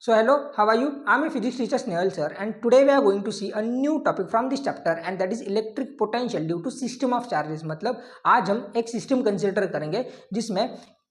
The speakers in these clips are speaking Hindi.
So hello, how are you? I'm a physics teacher Snehal sir, and today we are going to see a new topic from this chapter, and that is electric potential due to system of charges. मतलब आज हम एक सिस्टम कंसिडर करेंगे जिसमें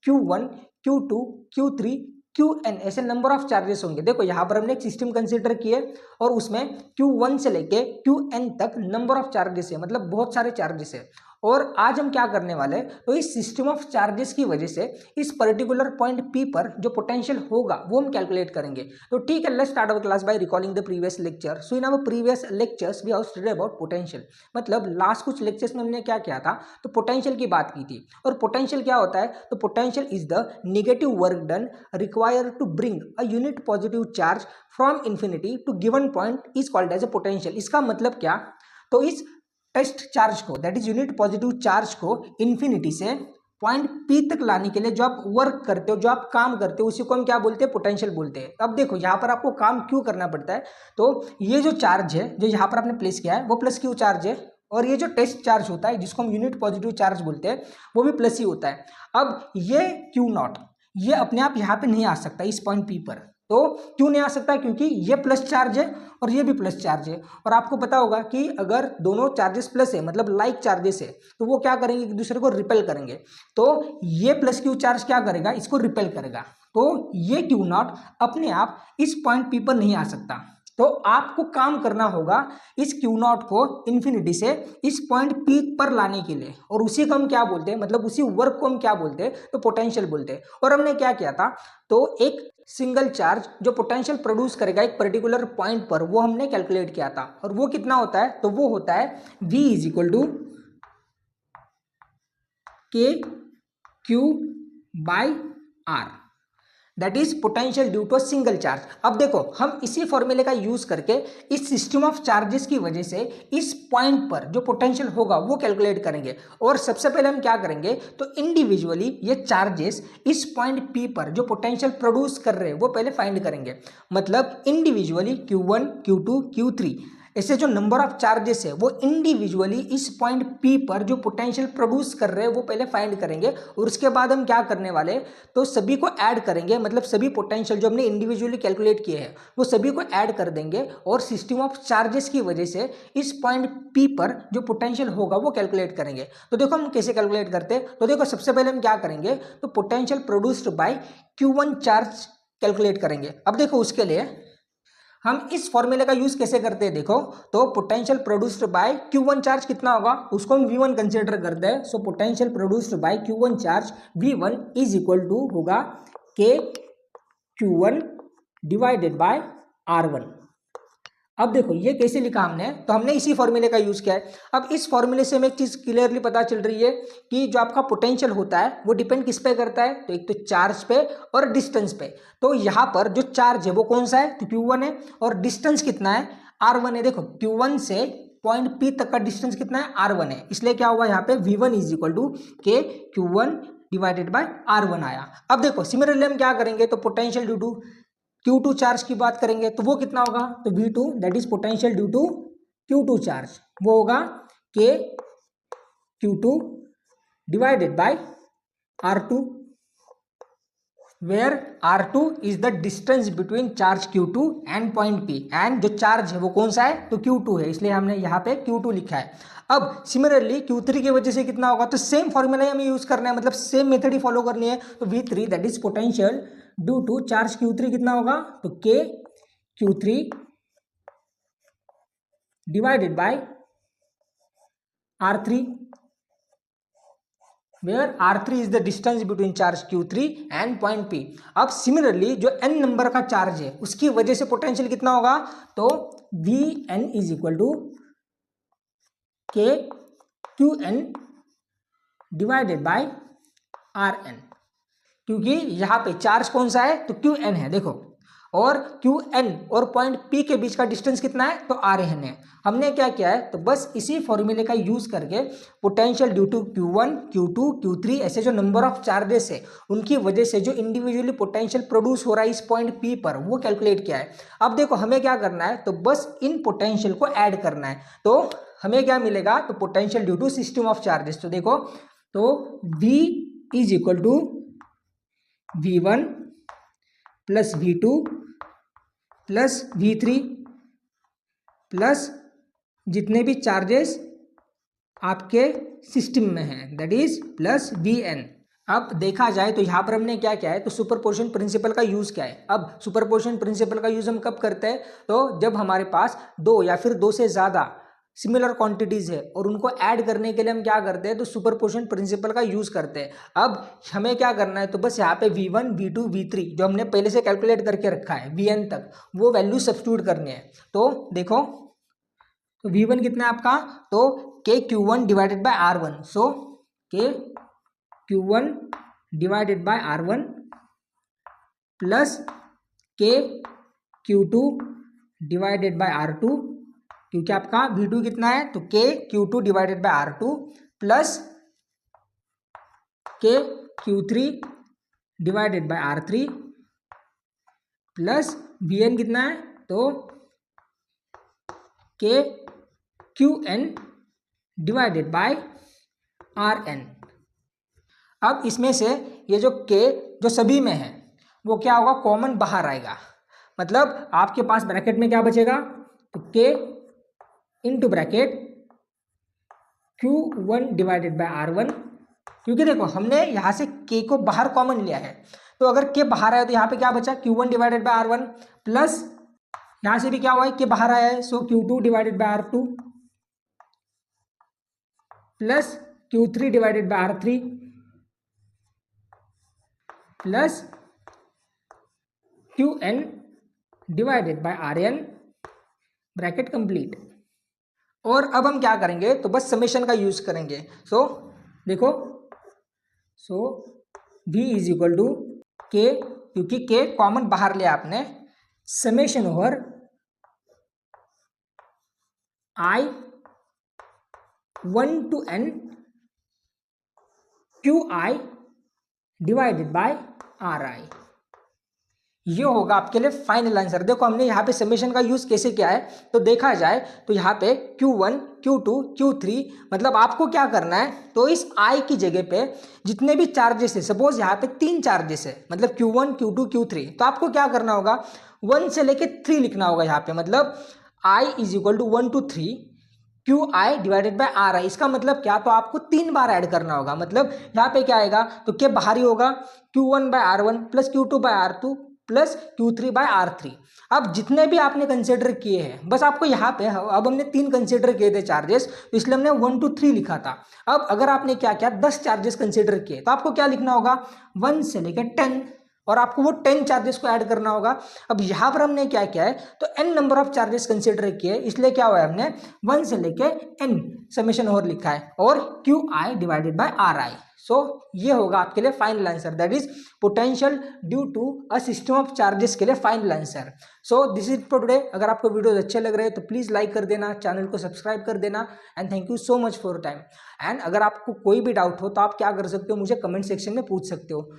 Q1, Q2, Q3, Qn ऐसे नंबर ऑफ चार्जेस होंगे। देखो यहाँ पर हमने एक सिस्टम कंसिडर किए और उसमें Q1 से लेके Qn तक नंबर ऑफ चार्जेस है, मतलब बहुत सारे चार्जेस है। और आज हम क्या करने वाले हैं, तो इस सिस्टम ऑफ चार्जेस की वजह से इस पर्टिकुलर पॉइंट P पर जो पोटेंशियल होगा वो हम कैलकुलेट करेंगे। तो ठीक है, let's start our class by recalling the previous lecture. So in our previous lectures we have studied about potential. मतलब लास्ट कुछ लेक्चर्स में हमने क्या किया था, तो पोटेंशियल की बात की थी। और पोटेंशियल क्या होता है, तो potential is the negative work done required to bring a unit positive charge from infinity to given point is called as a potential. इसका मतलब क्या, तो इस टेस्ट चार्ज को, that is unit positive charge को इन्फिनिटी से पॉइंट P तक लाने के लिए जो आप वर्क करते हो, जो आप काम करते हो, उसी को हम क्या बोलते हैं, पोटेंशियल बोलते हैं। अब देखो यहाँ पर आपको काम क्यों करना पड़ता है, तो ये जो चार्ज है जो यहाँ पर आपने प्लेस किया है वो प्लस क्यू चार्ज है, और ये जो टेस्ट चार्ज होता है जिसको हम यूनिट पॉजिटिव चार्ज बोलते हैं वो भी प्लस ही होता है। अब ये क्यू नॉट ये अपने आप यहाँ पे नहीं आ सकता इस पॉइंट P पर। तो क्यों नहीं आ सकता, क्योंकि ये प्लस चार्ज है और ये भी प्लस चार्ज है। और आपको पता होगा कि अगर दोनों चार्जेस प्लस है, मतलब लाइक चार्जेस है, तो वो क्या करेंगे, एक दूसरे को रिपेल करेंगे। तो ये प्लस क्यू चार्ज क्या करेगा, इसको रिपेल करेगा। तो ये क्यू नॉट अपने आप इस पॉइंट P पर नहीं आ सकता। तो आपको काम करना होगा इस क्यू नॉट को इन्फिनिटी से इस पॉइंट P पर लाने के लिए, और उसी को हम क्या बोलते हैं, मतलब उसी वर्क को हम क्या बोलते हैं, तो पोटेंशियल बोलते हैं। और हमने क्या किया था, तो एक सिंगल चार्ज जो पोटेंशियल प्रोड्यूस करेगा एक पर्टिकुलर पॉइंट पर, वो हमने कैलकुलेट किया था। और वो कितना होता है, तो वो होता है V is equal to K Q by R, that is potential due to single charge. अब देखो हम इसी फॉर्मूले का यूज करके इस सिस्टम ऑफ चार्जेस की वजह से इस पॉइंट पर जो पोटेंशियल होगा वो कैलकुलेट करेंगे। और सबसे पहले हम क्या करेंगे, तो इंडिविजुअली ये चार्जेस इस पॉइंट P पर जो पोटेंशियल प्रोड्यूस कर रहे हैं वो पहले फाइंड करेंगे। मतलब इंडिविजुअली Q1, Q2, Q3 ऐसे जो नंबर ऑफ चार्जेस है वो इंडिविजुअली इस पॉइंट P पर जो पोटेंशियल प्रोड्यूस कर रहे हैं वो पहले फाइंड करेंगे। और उसके बाद हम क्या करने वाले, तो सभी को ऐड करेंगे, मतलब सभी पोटेंशियल जो हमने इंडिविजुअली कैलकुलेट किए हैं वो सभी को ऐड कर देंगे, और सिस्टम ऑफ चार्जेस की वजह से इस पॉइंट P पर जो पोटेंशियल होगा वो कैलकुलेट करेंगे। तो देखो हम कैसे कैलकुलेट करते हैं, तो देखो सबसे पहले हम क्या करेंगे, तो potential produced by Q1 charge calculate करेंगे। अब देखो उसके लिए हम इस फॉर्मूले का यूज कैसे करते हैं, देखो तो potential produced by Q1 charge कितना होगा उसको हम V1 कंसीडर करते हैं। So potential produced by Q1 charge V1 is equal to होगा K Q1 divided by R1। अब देखो ये कैसे लिखा हमने, तो हमने इसी फॉर्मूले का यूज किया है। अब इस फॉर्मूले से हमें एक चीज क्लियरली पता चल रही है कि जो आपका पोटेंशियल होता है वो डिपेंड किस पे करता है, तो एक तो चार्ज पे और डिस्टेंस पे। तो यहाँ पर जो चार्ज है वो कौन सा है, तो Q1 है, और डिस्टेंस कितना है, R1 है। देखो Q1 से पॉइंट P तक का डिस्टेंस कितना है, R1 है। इसलिए क्या हुआ यहाँ पे V1 is equal to K Q1 divided by R1 आया। अब देखो सिमिलरली हम क्या करेंगे, तो potential due to Q2 charge की बात करेंगे तो वो कितना होगा, तो V2 that is potential due to Q2 charge, वो होगा K Q2 divided by R2, where R2 is the distance between charge Q2 and point P, and जो चार्ज है वो कौन सा है, तो Q2 है, इसलिए हमने यहाँ पे Q2 लिखा है। अब सिमिलरली Q3 की वजह से कितना होगा, तो सेम फॉर्मूला हमें यूज करना है, मतलब सेम मेथड ही फॉलो करनी है। तो V3 that is potential due to charge Q3 कितना होगा, तो K Q3 divided by R3, where R3 is the distance between charge Q3 and point P। अब सिमिलरली जो n नंबर का चार्ज है उसकी वजह से पोटेंशियल कितना होगा, तो Vn is equal to K Qn divided by Rn, क्योंकि यहाँ पे चार्ज कौन सा है, तो Qn है। देखो और Qn और पॉइंट P के बीच का डिस्टेंस कितना है, तो Rn है। हमने क्या किया है, तो बस इसी फॉर्मूले का यूज करके potential due to Q1, Q2, Q3 ऐसे जो नंबर ऑफ चार्जेस है उनकी वजह से जो इंडिविजुअली पोटेंशियल प्रोड्यूस हो रहा है इस पॉइंट P पर वो कैलकुलेट किया है। अब देखो हमें क्या करना है, तो बस इन पोटेंशियल को ऐड करना है। तो हमें क्या मिलेगा, तो potential due to system of charges. तो देखो तो V is equal to V1 plus V2 plus V3 plus जितने भी चार्जेस आपके सिस्टम में हैं, दैट इज प्लस Vn। अब देखा जाए तो यहाँ पर हमने क्या किया है, तो सुपरपोजिशन प्रिंसिपल का यूज़ क्या है। अब सुपरपोजिशन प्रिंसिपल का यूज़ हम कब करते हैं, तो जब हमारे पास दो या फिर दो से ज़्यादा सिमिलर क्वांटिटीज़ है और उनको ऐड करने के लिए हम क्या करते हैं, तो सुपरपोजिशन प्रिंसिपल का यूज़ करते हैं। अब हमें क्या करना है, तो बस यहाँ पे V1 V2 V3 जो हमने पहले से कैलकुलेट करके रखा है Vn तक, वो वैल्यू सब्स्टिट्यूट करनी है। तो देखो, तो V1 कितना है आपका, तो के Q1 डिवाइडेड बाय R1, सो के Q1 divided by R1 plus के Q2 डिवाइडेड बाय R2, क्योंकि आपका V2 कितना है, तो के Q2 divided by R2 plus के Q3 divided by R3 plus Vn कितना है, तो के Qn डिवाइडेड बाय Rn। अब इसमें से ये जो के जो सभी में है वो क्या होगा, कॉमन बाहर आएगा। मतलब आपके पास ब्रैकेट में क्या बचेगा, तो के into bracket Q1 divided by R1, क्योंकि देखो हमने यहाँ से के को बाहर कॉमन लिया है, तो अगर के बाहर आया तो यहाँ पे क्या बचा, Q1 divided by R1 plus यहाँ से भी क्या हुआ है, के बाहर आया है, सो Q2 divided by R2 plus Q3 divided by R3 plus Qn divided by Rn, bracket complete. और अब हम क्या करेंगे, तो बस समेशन का यूज करेंगे। सो देखो, सो V इज इक्वल टू के, क्योंकि के कॉमन बाहर लिया आपने, summation over I1 to n Qi divided by Ri, ये होगा आपके लिए फाइनल आंसर। देखो हमने यहाँ पे समेशन का यूज कैसे किया है, तो देखा जाए तो यहाँ पे Q1 Q2 Q3, मतलब आपको क्या करना है, तो इस I की जगह पे जितने भी चार्जेस है, सपोज यहाँ पे 3 चार्जेस है, मतलब Q1 Q2 Q3, तो आपको क्या करना होगा, 1 से लेके 3 लिखना होगा यहाँ पे। मतलब I is equal to 1 to 3 Qi divided by Ri। इसका मतलब क्या, तो आपको 3 बार ऐड करना होगा। मतलब यहाँ पे क्या आएगा, तो क्या बाहर ही होगा, Q1 by R1 plus Q2 by R2 plus Q3 by R3। अब जितने भी आपने कंसिडर किए हैं, बस आपको यहाँ पे, अब हमने 3 कंसिडर किए थे चार्जेस, तो इसलिए हमने 1 to 3 लिखा था। अब अगर आपने क्या किया, 10 चार्जेस कंसिडर किए, तो आपको क्या लिखना होगा, 1 से लेकर 10, और आपको वो 10 चार्जेस को ऐड करना होगा। अब यहाँ पर हमने क्या किया है, तो n number of charges consider किए, इसलिए क्या हुआ है, हमने 1 से लेके n समेशन और लिखा है, और Qi divided by Ri। So ये होगा आपके लिए final answer, that is potential due to a system of charges के लिए final answer. So this is for today. अगर आपको वीडियोस अच्छे लग रहे हैं तो प्लीज़ लाइक कर देना, चैनल को सब्सक्राइब कर देना, and thank you so much for time. And अगर आपको कोई भी डाउट हो तो आप क्या कर सकते हो, मुझे कमेंट सेक्शन में पूछ सकते हो।